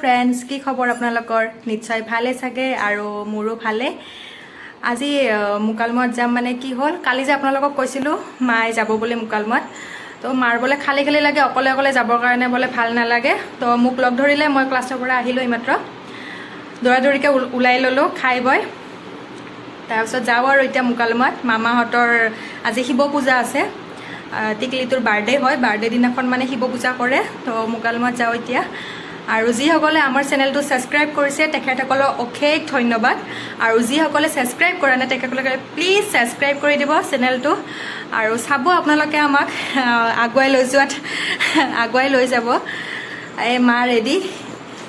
Friends, কি খবৰ আপোনালোকৰ? নিশ্চয় ভালে চাগে আৰু মোৰো ভালে। আজি মুকালমুৱাত যাম। মানে কি হ'ল, কালি যে আপোনালোকক কৈছিলোঁ মায়ে যাব বুলি মুকালমুৱাত। তো মাৰ বোলে খালী খালী লাগে, অকলে অকলে যাবৰ কাৰণে বোলে ভাল নালাগে। তো মোক লগ ধৰিলে, মই ক্লাছৰ পৰা আহিলোঁ এইমাত্ৰ। দৌৰা-দৌৰিকৈ ওলাই ল'লোঁ খাই বৈ। তাৰপিছত যাওঁ আৰু এতিয়া মুকালমুৱাত। মামাহঁতৰ আজি শিৱ পূজা আছে। টিকলিটোৰ বাৰ্থডে হয়, বাৰ্থডে দিনাখন মানে শিৱ পূজা কৰে। তো মুকালমুৱাত যাওঁ এতিয়া। আৰু যিসকলে আমাৰ চেনেলটো ছাবস্ক্ৰাইব কৰিছে তেখেতসকলক অশেষ ধন্যবাদ। আৰু যিসকলে ছাবস্ক্ৰাইব কৰা নাই তেখেতসকলে প্লিজ ছাবস্ক্ৰাইব কৰি দিব চেনেলটো। আৰু চাব আপোনালোকে আমাক আগুৱাই লৈ যাব। এই মা ৰেডি,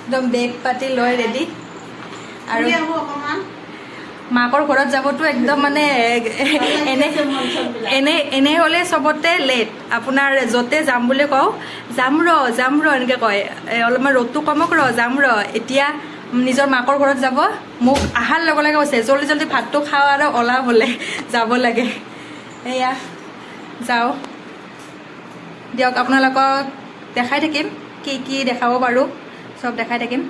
একদম বেগ পাতি লৈ ৰেডি। আৰু মাকৰ ঘৰত যাবতো একদম মানে এনে হ'লে চবতে লেট। আপোনাৰ য'তে যাম বুলি কওঁ, যাম ৰ এনেকৈ কয়। অলপমান ৰ'দটো কমক যাম ৰ। এতিয়া নিজৰ মাকৰ ঘৰত যাব, মোক অহাৰ লগে লগে কৈছে জল্দি জল্দি ভাতটো খাওঁ আৰু ওলাও বোলে, যাব লাগে। এয়া যাওঁ দিয়ক, আপোনালোকক দেখাই থাকিম কি কি দেখাব পাৰোঁ, চব দেখাই থাকিম।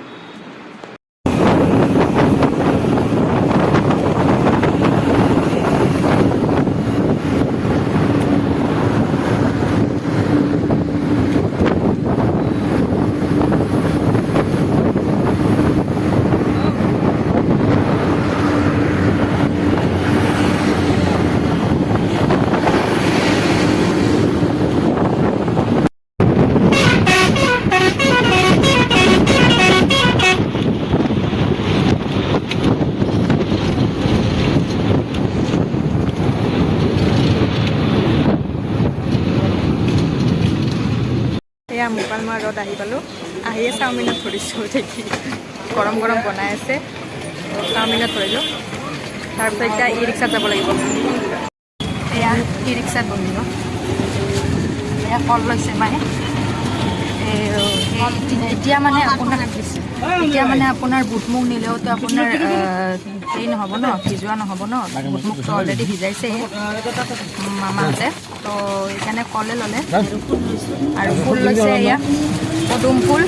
এয়া মুকালমুৱা ৰ'দ আহি পালোঁ। আহিয়ে চাওমিনত ধৰিছোঁ দেখি, গৰম গৰম বনাই আছে। চাওমিনত ধৰিলোঁ। তাৰপিছত এতিয়া ই ৰিক্সাত যাব লাগিব। এয়া ই ৰিক্সাত বহিব। এয়া কল লৈছে মায়ে। এতিয়া মানে আপোনাৰ বুটমুগ নিলেওতো আপোনাৰ হেৰি নহ'ব ন, ভিজোৱা নহ'ব ন। বুটমুগটো অলৰেডি ভিজাইছে মামাহঁতে, তো সেইকাৰণে কলে ল'লে। আৰু ফুল লৈছে এয়া পদুম ফুল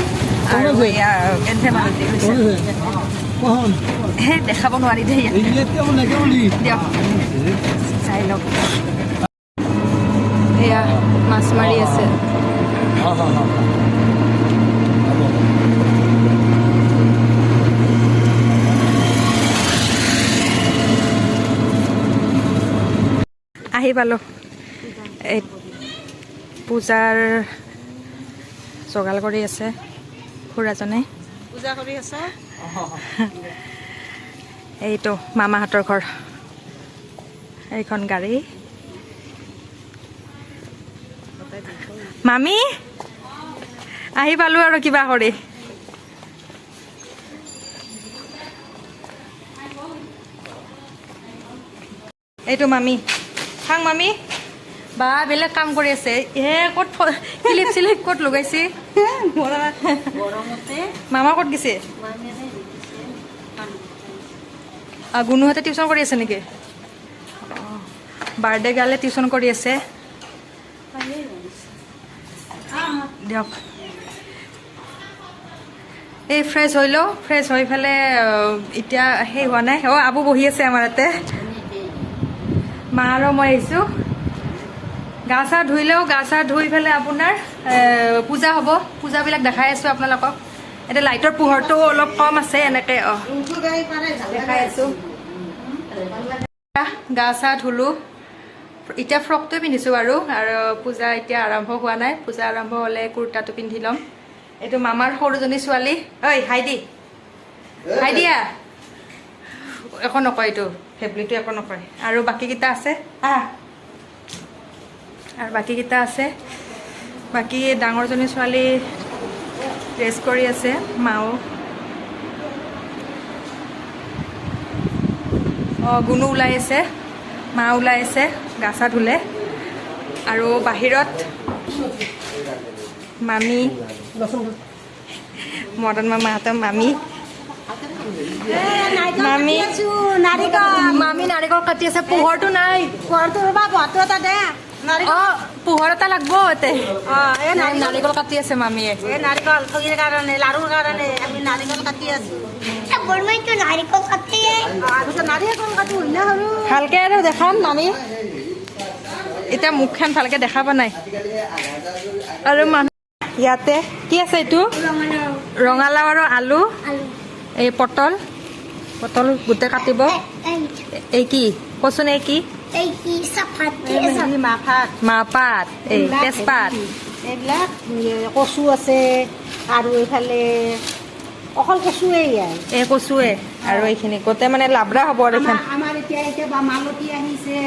আৰু এয়া কেঞ্চে মালতী লৈছে। দেখাব নোৱাৰি দেই, দিয়ক চাই লওক। এয়া মাছ মাৰি আছে। আহি পালোঁ। এই পূজাৰ যোগাৰ কৰি আছে খুৰাজনে। পূজা কৰি আছে। এইটো মামাহঁতৰ ঘৰ। এইখন গাড়ী। মামী আহি পালোঁ আৰু কিবা কৰি। এইটো মামী, খাং মামী। বা বেলেগ কাম কৰি আছে। ক'ত চিলিপ ক'ত লগাইছে? মামা ক'ত গৈছে? গুণুহঁতে টিউশ্যন কৰি আছে নেকি? বাৰ্থডে গাৰ্লে টিউশ্যন কৰি আছে। দিয়ক, এই ফ্ৰেছ হৈ লওঁ। ফ্ৰেছ হৈ পেলাই এতিয়া সেই হোৱা নাই। আবু বহি আছে আমাৰ ইয়াতে। মা আৰু মই আহিছোঁ। গা চা ধুই লওঁ। গা চা ধুই পেলাই আপোনাৰ পূজা হ'ব। পূজাবিলাক দেখাই আছোঁ আপোনালোকক। এতিয়া লাইটৰ পোহৰটো অলপ কম আছে, এনেকৈ দেখাই আছোঁ। গা চা ধুলোঁ। এতিয়া ফ্ৰকটোৱে পিন্ধিছোঁ বাৰু। আৰু পূজা এতিয়া আৰম্ভ হোৱা নাই। পূজা আৰম্ভ হ'লে কুৰ্তাটো পিন্ধি ল'ম। এইটো মামাৰ সৰুজনী ছোৱালী। ঐ হাই দিয়া। একো নকয়, এইটো ফেব্ৰিকটো একো নকয়। আৰু বাকীকেইটা আছে। বাকী ডাঙৰজনী ছোৱালী ৰেষ্ট কৰি আছে। মাও গুণু ওলাই আছে, মা ওলাই আছে, গা চা ধুলে। আৰু বাহিৰত মামী, মদন মামাহঁতৰ মামী নাৰিকল কাটি আছে। পোহৰটো নাই। পোহৰ এটা লাগব। নাৰিকল কাটি আছে মামীয়ে। নাৰিকল থগিৰ কাৰণে, লাৰুৰ কাৰণে আমি নাৰিকল কাটি আছো বৰমাইটো নাৰিকল কাটি নাৰিকল কাটি হইনা আৰু ভালকে আৰু দেখাম আমি এতিয়া মুখখন ভালকে দেখাব নাই আৰু মানুহ ইয়াতে কি আছে এইটো ৰঙালাও আৰু আলু এই পটল গোটেই কাটিব এই কি কচোন এই কি মাহপাত এই তেজপাত এইবিলাক কচু আছে আৰু এইফালে অকল কচুৱে এই কচুৱে আৰু এইখিনি গোটেই মানে লাবৰা হ'ব আৰু এইখন আমাৰ এতিয়া মালতী আহিছে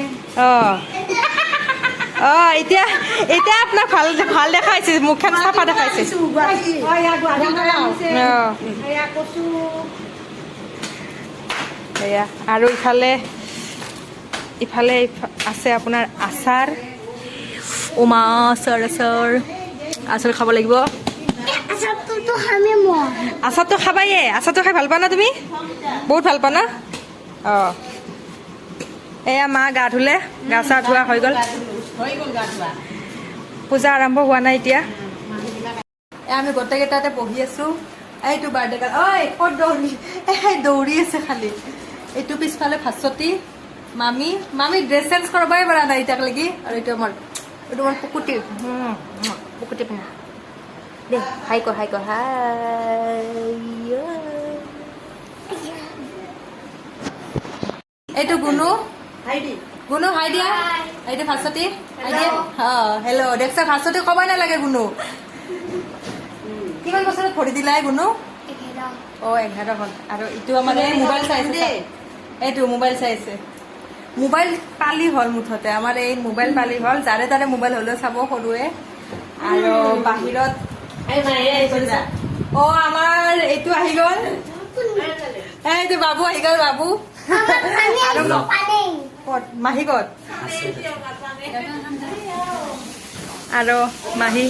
এতিয়া আপোনাক ভাল দেখাইছে মুখখন চাফা দেখাইছে এয়া আৰু ইফালে আছে আপোনাৰ আচাৰ উমা আচাৰ খাব লাগিব আচাৰটো খাবায়ে আচাৰটো খাই ভাল পোৱা না তুমি বহুত ভাল পোৱা না এয়া মা গা ধুলে গা চা ধোৱা হৈ গ'ল পূজা আৰম্ভ হোৱা নাই এতিয়া আমি গোটেইকেইটাতে বহি আছো এইটো বাৰ্থডে গাৰ্ল ঐ ক'ত দৌৰি আছে খালি এইটো পিছফালে ভাস্বতী মামী ড্ৰেছ চেঞ্জ কৰবাই পৰা নাই এতিয়ালৈকে আৰু এইটো মোৰ পুকুটি দে হাই ক হাই এইটো গুণু হাই দিয়া এইটো ভাস্বতী হাই দিয়া হেল্ল' দেখছা ভাস্বতী ক'বই নালাগে গুণু কিমান বছৰত ভৰি দিলাই গুণু 11 হ'ল আৰু এইটো আমাৰ মোবাইল চাইছে এইটো মোবাইল চাইছে মোবাইল পালি হ'ল মুঠতে আমাৰ এই মোবাইল পালি হ'ল যাৰে তাৰে মোবাইল হ'লেও চাব সৰুৱে আৰু বাহিৰত আমাৰ এইটো আহি গ'ল এইটো বাবু আহি গ'ল বাবু আৰু মাহী ক'ত আৰু মাহী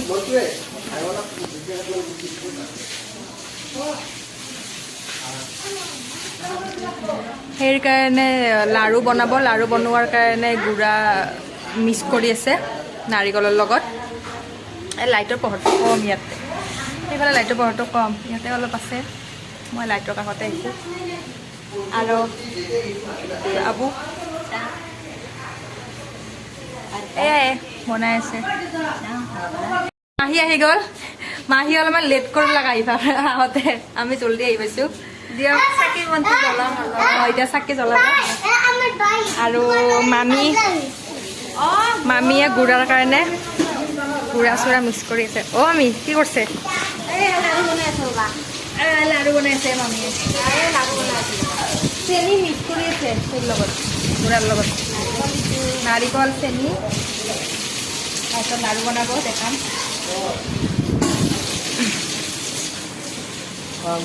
সেইকাৰণে লাড়ু বনাব লাড়ু বনোৱাৰ কাৰণে গুড়া মিক্স কৰি আছে নাৰিকলৰ লগত এই লাইটৰ পোহৰটো কম ইয়াতে সেইফালে লাইটৰ পোহৰটো কম ইয়াতে অলপ আছে মই লাইটৰ কাষতে আহিছোঁ আৰু আবু এয়াই বনাই আছে মাহী আহি গ'ল মাহী অলপমান লেট কৰিব লগা আহোঁতে আমি জল্দি আহি পাইছোঁ দিয়ক চাকি বন্তি জ্বলাম এতিয়া চাকি জ্বলাব আৰু মামীয়ে গুড়াৰ কাৰণে গুড়া চুড়া মিক্স কৰি আছে আমি কি কৰিছে লাড়ু বনাই আছে মামীয়ে চেনি মিক্স কৰি আছে সেই লগত গুড়াৰ লগত নাৰিকল চেনি তাৰপিছত লাড়ু বনাব দেখাম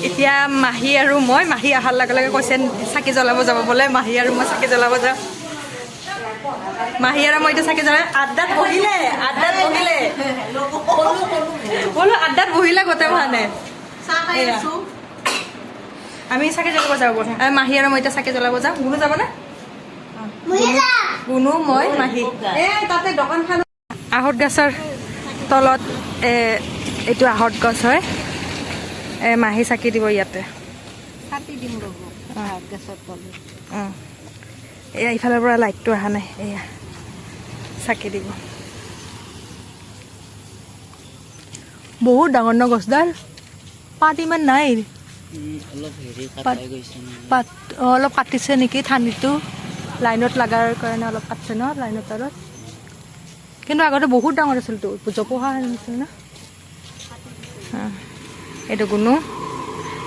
এতিয়া মাহী আৰু মাহী অহাৰ লগে লগে কৈছে চাকি জ্বলাব যাব বোলে মাহী আৰু মই চাকি জ্বলাব যাওঁ মাহী আৰু মই এতিয়া চাকি জ্বলাই আড্ডাত বহিলে বোলো আড্ডাত বহিলে গোটেই মানে আমি চাকি জ্বলাব যাব মাহী আৰু মই এতিয়া চাকি জ্বলাব যাওঁ গুণু যাব নে গুণু মই মাহী তাতে দোকানখন আহঁত গছৰ তলত এইটো আহঁত গছ হয় মাহী চাকি দিব ইয়াতে এয়া ইফালৰ পৰা লাইটটো অহা নাই এয়া চাকি দিব বহুত ডাঙৰ ন গছডাল পাত ইমান নাই পাত অলপ কাটিছে নেকি ঠানিটো লাইনত লগাৰ কাৰণে অলপ কাটিছে ন লাইনৰ তাৰত কিন্তু আগতে বহুত ডাঙৰ আছিলতো জপহা আছিল না এইটো গুণু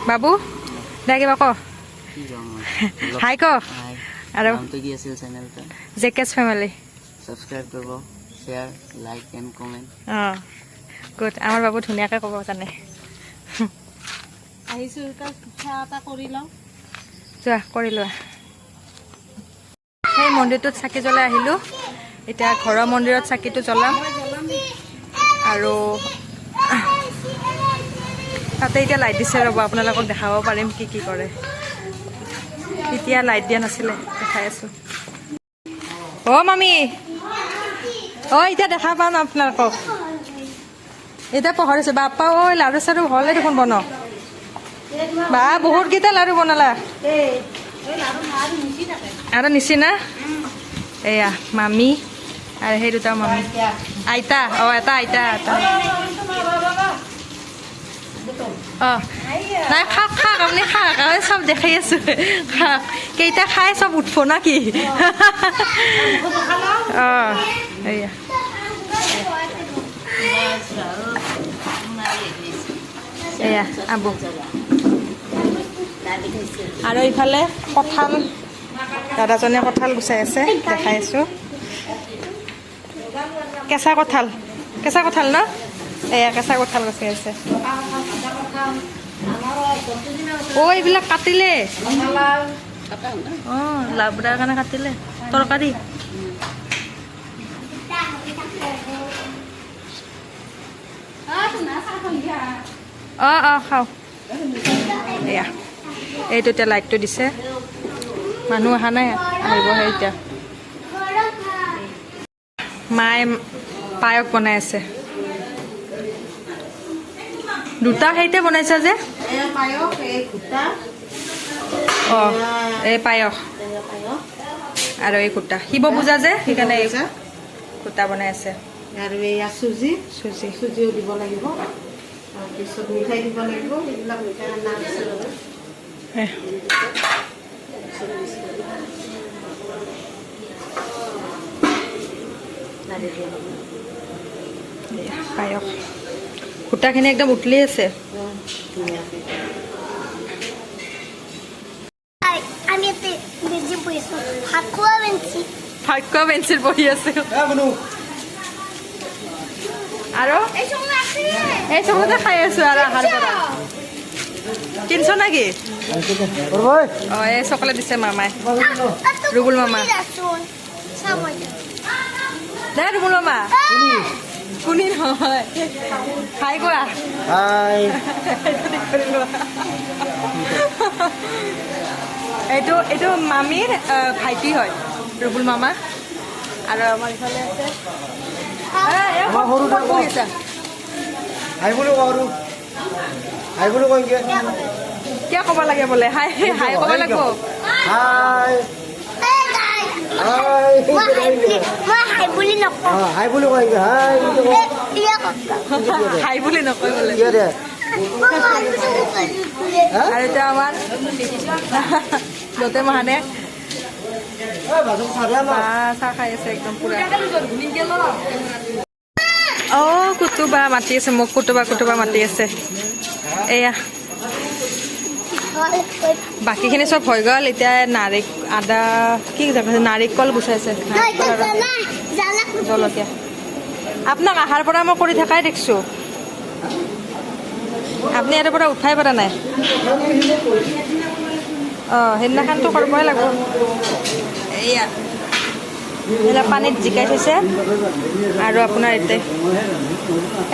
বাবু দে কিবা ক হাই ক আৰু জেকেছ ফেমিলি সাবস্ক্ৰাইব কৰব share like and comment good আমাৰ বাবু ধুনীয়াকৈ ক'ব জানে আহিছোঁ এতিয়া পিঠা এটা কৰি লওঁ যোৱা কৰি লোৱা সেই মন্দিৰটোত চাকি জ্বলাই আহিলোঁ এতিয়া ঘৰৰ মন্দিৰত চাকিটো জ্বলাম আৰু তাতে এতিয়া লাইট দিছে ৰ'ব আপোনালোকক দেখাব পাৰিম কি কি কৰে এতিয়া লাইট দিয়া নাছিলে দেখাই আছোঁ মামী এতিয়া দেখা পাম আপোনালোকক এতিয়া পাহৰিছোঁ বাপ্পা লাড়ু চাড়ু হ'লে দেখোন বনাওক বা বহুতকেইটা লাড়ু বনালা এই লাড়ু আৰু মিচি থাকে আৰু নিচিনা এয়া মামী আৰু সেই দুটা মামী আইতা এটা আইতা নাই খাওক খাওক আপুনি খাওক চব দেখাই আছো খাওক কেইটা খাই চব উঠব না কি এয়া এয়া আবু আৰু ইফালে কঁঠাল দাদাজনে কঁঠাল গুচাই আছে দেখাই আছো কেঁচা কঁঠাল ন এয়া কেঁচা কঁঠাল গুচাই আছে এইবিলাক কাটিলে লাবৰাৰ কাৰণে কাটিলে তৰকাৰী খাওঁ এয়া এইটো এতিয়া লাইটটো দিছে মানুহ অহা নাই আহিবহে এতিয়া মায়ে পায়স বনাই আছে দুটা সেইতে বনাইছা যে এই পায়স আৰু এই কুটা শিৱ পূজা যে সেইকাৰণে এই কুটা বনাই আছে আৰু এয়া চুজিও দিব লাগিব তাৰপিছত মিঠাই দিব লাগিব এইবিলাক মিঠাই অনা আছে পায়স কুটাখিনি একদম উতলি আছে আমি এতে বেজি পইছো ভাত খোৱা বেঞ্চিত বহি আছে আৰু এই চকলেটে খাই আছো আৰু আহাৰ পৰা কিনছ নেকি এই চকলেট দিছে মামাই ৰুবুল মামা দে ৰুবুল মামা কোনি নহয় হাই কোৱা এইটো মামীৰ ভাইটি হয় ৰুবুল মামা আৰু আমাৰ ইফালে আছে কিয় ক'ব লাগে বোলে হাই ক'ব লাগিব হাই বুলি নকওঁ হাই বুলি নকয় বোলে আৰু এতিয়া আমাৰ য'তে মহানে চাহ খাই আছে একদম পুৰা কুটুবা মাতি আছে মোক কুটুবা মাতি আছে এয়া বাকীখিনি চব হৈ গ'ল এতিয়া নাৰিকল গুচাইছে জলকীয়া আপোনাক আহাৰ পৰা মই কৰি থকাই দেখিছোঁ আপুনি ইয়াৰ পৰা উঠাই পৰা নাই সেইদিনাখনতো কৰিবই লাগিব এয়া এইবিলাক পানীত জিকাই থৈছে আৰু আপোনাৰ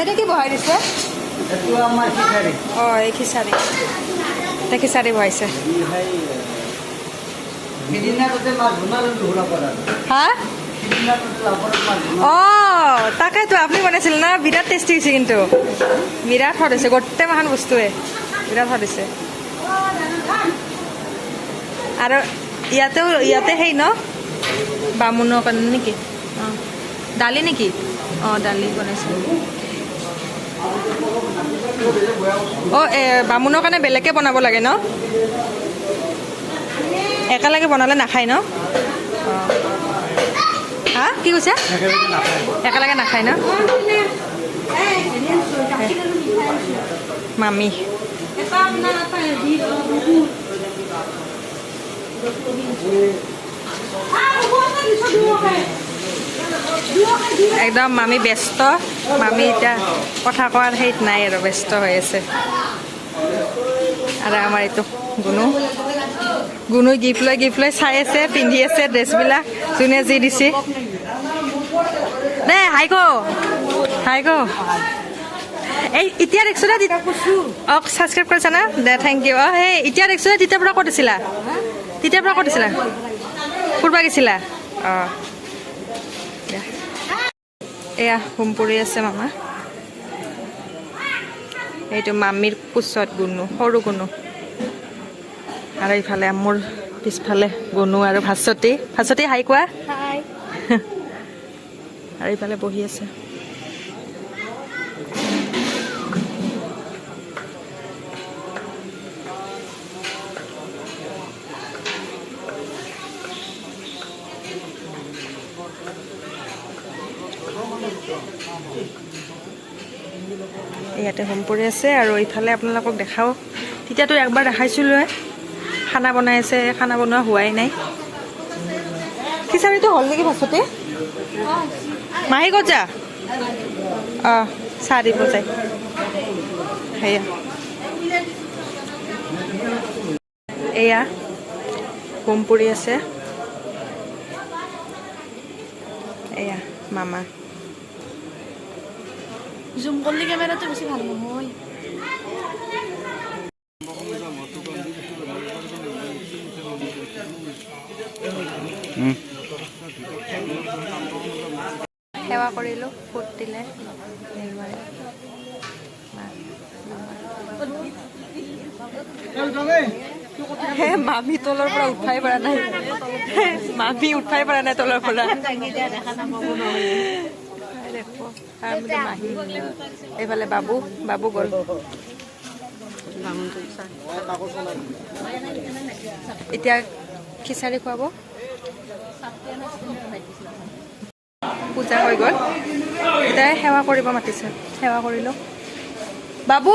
এতিয়া কি বহাই দিছে এই খিচাৰি এতিয়া খিচাৰি বহাইছে হা তাকেতো আপুনি বনাইছিল না বিৰাট টেষ্টি হৈছে কিন্তু বিৰাট সোৱাদ হৈছে গোটেই মাখান বস্তুৱে বিৰাট সোৱাদ হৈছে আৰু ইয়াতে সেই ন বামুণৰ কাৰণে নেকি দালি নেকি দালি বনাইছে বামুণৰ কাৰণে বেলেগকৈ বনাব লাগে ন একেলগে বনালে নাখায় ন হা কি কৈছে একেলগে নাখায় ন মামী একদম মামী ব্যস্ত মামী এতিয়া কথা কোৱাৰ হেৰিত নাই আৰু ব্যস্ত হৈ আছে আৰু আমাৰ এইটো গুণু গিফ্ট লৈ চাই আছে পিন্ধি আছে ড্ৰেছবিলাক যোনে যি দিছে দে হাই ক এই এতিয়া দেখিছোঁ না ছাবস্ক্ৰাইব কৰিছা না দে থেংক ইউ সেই এতিয়া দেখিছোঁ না তেতিয়াৰ পৰা ক'ত আছিলা ফুৰিব গৈছিলা এয়া হোম পৰি আছে মামা এইটো মামীৰ কোচত গুণু সৰু গুণু আৰু ইফালে মোৰ পিছফালে গুণু আৰু ভাস্বতী হাই কোৱা হাই আৰু ইফালে বহি আছে ইয়াতে হোম পৰি আছে আৰু ইফালে আপোনালোকক দেখাও তেতিয়াতো একবাৰ দেখাইছিলোঁ খানা বনাই আছে খানা বনোৱা হোৱাই নাই খিচাৰিটো হ'ল নেকি ভাস্বতী মাহী ক'ত যা অঁ চাহ দিব যায় সেয়া এয়া হোম পৰি আছে এয়া মামা জুম কৰিলে কেমেৰাটো বেছি ভাল নহয় সেৱা কৰিলোঁ ফুট দিলে মামী তলৰ পৰা উঠাই পৰা নাই মামী উঠাই পৰা নাই তলৰ পৰা মাহী এইফালে বাবু গ'ল এতিয়া খিচাৰি খুৱাব পূজা হৈ গ'ল এতিয়া সেৱা কৰিব মাতিছে সেৱা কৰিলোঁ বাবু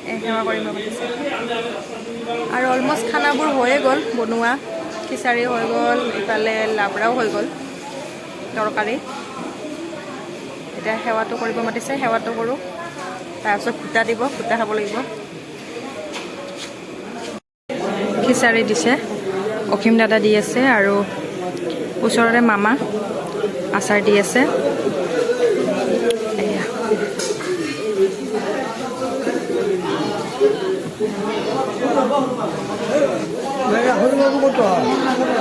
সেৱা কৰিব মাতিছে আৰু অলমষ্ট খানাবোৰ হৈয়ে গ'ল বনোৱা খিচাৰি হৈ গ'ল ইফালে লাবৰাও হৈ গ'ল তৰকাৰী এতিয়া সেৱাটো কৰিব মাতিছে সেৱাটো কৰোঁ তাৰপিছত ভূটা দিব ভূটা খাব লাগিব খিচাৰি দিছে অসীম দাদা দি আছে আৰু ওচৰতে মামা আচাৰ দি আছে এয়া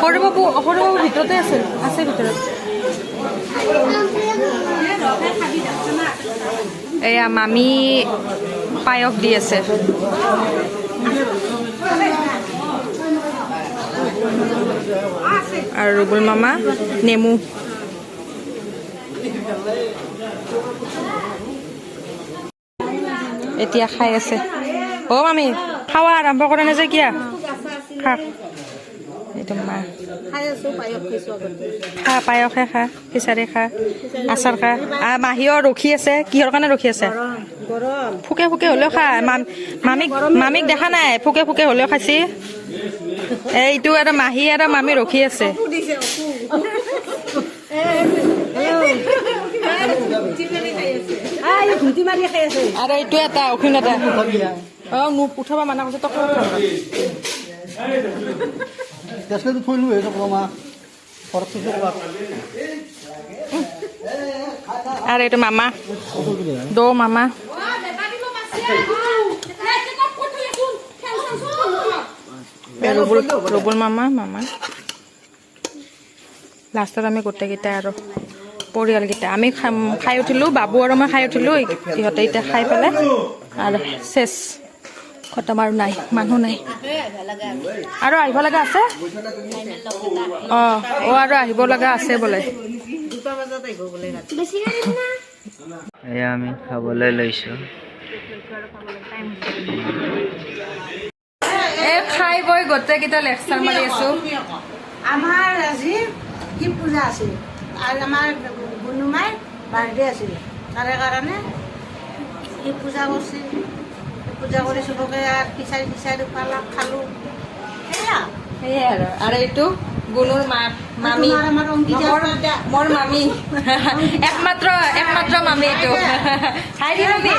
সৰু বাবু ভিতৰতে আছে ভিতৰত এয়া মামী পায়স দি আছে আৰু ৰুবুল মামা নেমু এতিয়া খাই আছে অ' মামী খাৱা আৰম্ভ কৰা নাই যে কিয়া খা এইটো মা খা পায়সে খা খিচাৰি খা আচাৰ খা মাহীও ৰখি আছে কিহৰ কাৰণে ৰখি আছে ফুকে হ'লেও খা মামীক দেখা নাই ফুকে হ'লেও খাইছি এইটো আৰু মাহী আৰু মামী ৰখি আছে আৰু এইটো এটা অসীম এটা অঁ মোক উঠাব মানা কৰিছে তক আৰু এইটো মামা মামা ৰুবুল মামা লাষ্টত আমি গোটেইকেইটা আৰু পৰিয়ালকেইটা আমি খাই উঠিলোঁ বাবু আৰু মই খাই উঠিলোঁ ইহঁতে এতিয়া খাই পেলাই আৰু চেচ খতম আৰু নাই মানুহ নাই আৰু আহিব লগা আছে আৰু আহিব লগা আছে বোলে এয়া আমি খাবলৈ লৈছোঁ খাই বৈ গোটেইকেইটা লেকচাৰ মাৰি আছো আমাৰ আজি কি পূজা আছিল আৰু আমাৰ গুণুমাই বাৰ্থডে আছিল তাৰে কাৰণে কি পূজা কৰিছিল পূজা কৰি চবকে খিচাৰি পালাক খালোঁ সেয়াই আৰু এইটো গুণুৰ মামী মোৰ মামী একমাত্ৰ মামী এইটো খাই দি মামী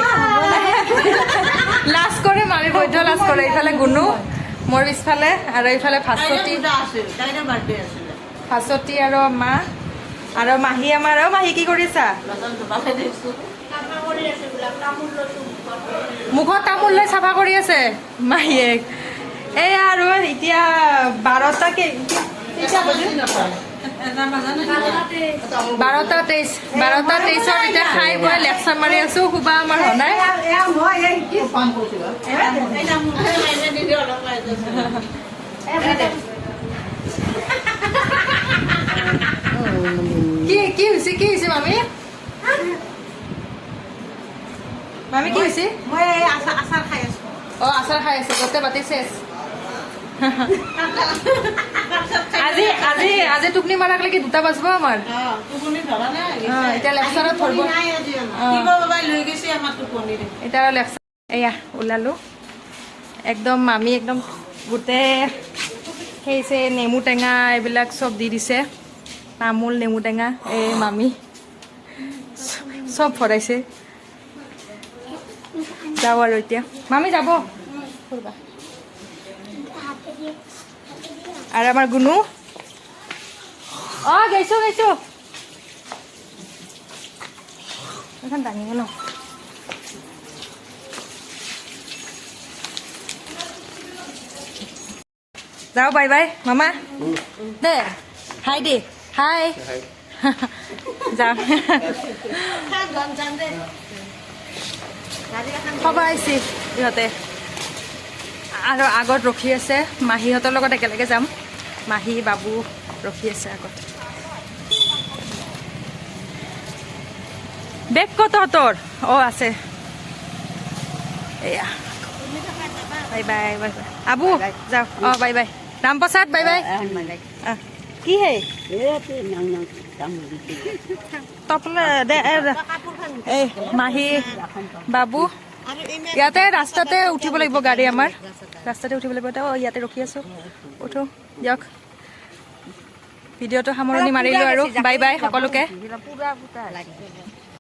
লাজ কৰে মামী বৈধ লাজ কৰে এইফালে গুণু মোৰ পিছফালে আৰু এইফালে ভাস্বতী আৰু মা আৰু মাহী আমাৰ মাহী কি কৰিছা মুখত তামোল লৈ চাফা কৰি আছে মাহীয়েক এয়া আৰু এতিয়া 12টা 12:23 এতিয়া খাই বৈ লেকচাৰ মাৰি আছো শুবা আমাৰ হনাই কি হৈছে মামী মামী কি হৈছে মই আচাৰ খাই আছো অ আচাৰ খাই আছে গোটেই বাতি চেচ আজি টোপনি মাৰাক লাগি 2টা বাজব আমাৰ এতিয়া লেকচাৰত ধৰিব এতিয়া লেকচাৰ এয়া ওলালো একদম মামী একদম গোটেই সেইছে নেমু টেঙা এইবিলাক চব দি দিছে তামোল নেমু টেঙা এই মামী চব ভৰাইছে যাওঁ আৰু এতিয়া মামী যাব আৰু আমাৰ গুণু গৈছো এখন দাঙিব ন যাওঁ বাই বাই মামা দে হাই দে হাই যাওঁ সবাই আহিছে ইহঁতে আৰু আগত ৰখি আছে মাহীহঁতৰ লগত একেলগে যাম মাহী বাবু ৰখি আছে আগত বেগ ক'ত তহঁতৰ আছে এয়া bye bye bye bye Abu যাওঁ bye bye Ramprasad bye bye কি হে তপলে দে এই মাহী বাবু ইয়াতে ৰাস্তাতে উঠিব লাগিব গাড়ী আমাৰ ৰাস্তাতে উঠিব লাগিব ইয়াতে ৰখি আছো উঠো দিয়ক ভিডিঅ'টো সামৰণি মাৰিলো আৰু বাই বাই সকলোকে